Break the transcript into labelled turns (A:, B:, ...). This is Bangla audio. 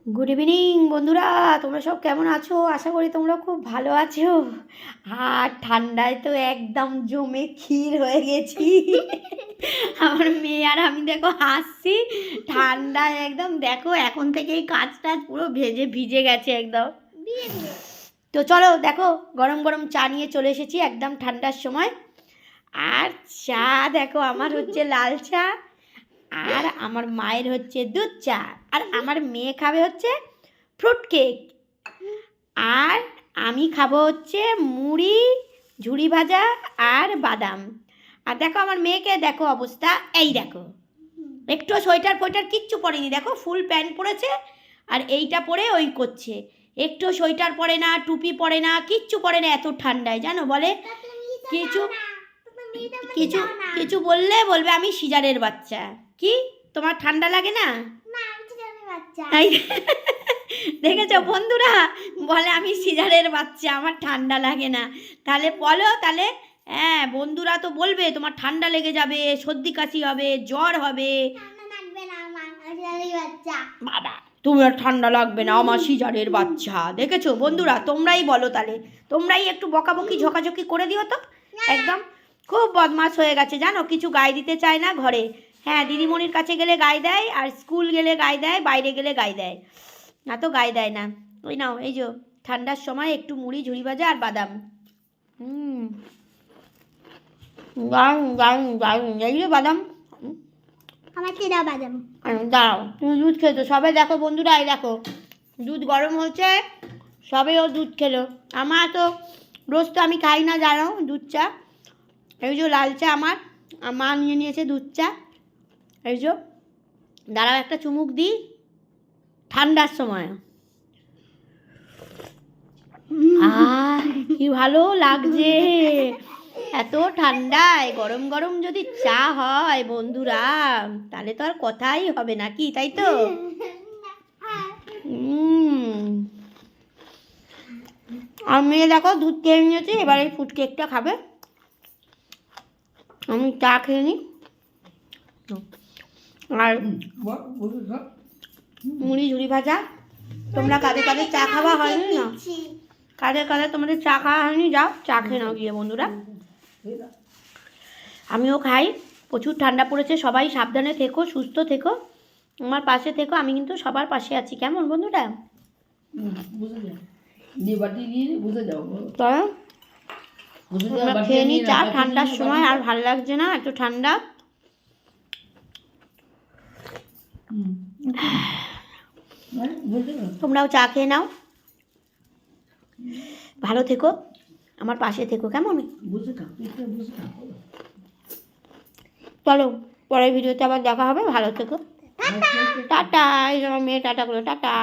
A: গুড ইভিনিং বন্ধুরা, তোমরা সব কেমন আছো? আশা করি তোমরা খুব ভালো আছো। আর ঠান্ডায় তো একদম জমে ক্ষীর হয়ে গেছি। আমার মেয়ে আর আমি দেখো হাসছি, ঠান্ডায় একদম দেখো এখন থেকেই কাজ টাজ পুরো ভিজে গেছে একদম। তো চলো দেখো, গরম গরম চা নিয়ে চলে এসেছি একদম ঠান্ডার সময়। আর চা দেখো আমার হচ্ছে লাল চা, আর আমার মায়ের হচ্ছে দুধ চা, আর আমার মেয়ে খাবে হচ্ছে ফ্রুট কেক, আর আমি খাবো হচ্ছে মুড়ি, ঝুড়ি ভাজা আর বাদাম। আর দেখো আমার মেয়েকে দেখো অবস্থা, এই দেখো একটু সোয়েটার ফোয়েটার কিচ্ছু পরেনি, দেখো ফুল প্যান্ট পরেছে আর এইটা পরে ওই করছে, একটু সোয়েটার পরে না, টুপি পরে না, কিচ্ছু পরে না এত ঠান্ডায়, জানো বলে কিছু কিছু কিছু বললে বলবে আমি সিজারের বাচ্চা। কি তোমার ঠান্ডা লাগে না? দেখেছো বন্ধুরা, বলে আমি সিজারের বাচ্চা, আমার ঠান্ডা লাগে না। তাহলে বলো, তাহলে হ্যাঁ বন্ধুরা তো বলবে তোমার ঠান্ডা লেগে যাবে, সর্দি কাশি হবে, জ্বর হবে। বাবা তোমার ঠান্ডা লাগবে না, আমার সিজারের বাচ্চা। দেখেছো বন্ধুরা, তোমরাই বলো, তাহলে তোমরাই একটু বকাবকি ঝকাঝকি করে দিও তো। একদম খুব বদমাশ হয়ে গেছে জানো, কিছু গায়ে দিতে চায় না ঘরে। হ্যাঁ দিদিমণির কাছে গেলে গায়ে দেয়, আর স্কুল গেলে গায়ে দেয়, বাইরে গেলে গায়ে দেয়, না তো গায়ে দেয় না। ওই নাও, এই যে ঠান্ডার সময় একটু মুড়ি, ঝুড়ি ভাজা আর বাদাম। দারুণ দারুণ দারুণ, এই যে বাদাম
B: বাদাম
A: দাঁড়াও, তুমি দুধ খেতো সবাই, দেখো বন্ধুরা এই দেখো দুধ গরম হচ্ছে, সবে ও দুধ খেলো। আমার তো রোজ তো আমি খাই না জানো দুধ চা, এই যে লাল চা আমার মা নিয়ে নিয়েছে দুধ চা, এই যে দাঁড়াও একটা চুমুক দিই ঠান্ডার সময়। কি ভালো লাগছে এত ঠান্ডায়, গরম গরম যদি চা হয় বন্ধুরা তাহলে তো আর কথাই হবে না, কি তাই তো? আর মেয়ে দেখো দুধ খেয়ে নিয়েছে, এবার এই ফ্রুট কেকটা খাবে, আমি চা খেয়ে নিই। আর মুড়ি ঝুড়ি ভাজা। তোমরা কাদের কাদের চা খাওয়া হয়নি না, কাদের কাদের তোমাদের চা খাওয়া হয়নি, যাও চা খেয়ে নাও গিয়ে বন্ধুরা। আমিও খাই, প্রচুর ঠান্ডা পড়েছে, সবাই সাবধানে থেকো, সুস্থ থেকো, আমার পাশে থেকো, আমি কিন্তু সবার পাশে আছি, কেমন বন্ধুরা? খেয়ে নি চা, ঠান্ডার সময় আর ভালো লাগছে না একটু ঠান্ডা। তোমরাও চা খেয়ে নাও, ভালো থেকো, আমার পাশে থেকো, কেমন? চলো পরের ভিডিওতে আবার দেখা হবে, ভালো থেকো, টাটা। এই আমার মেয়ে টাটা করো, টাটা।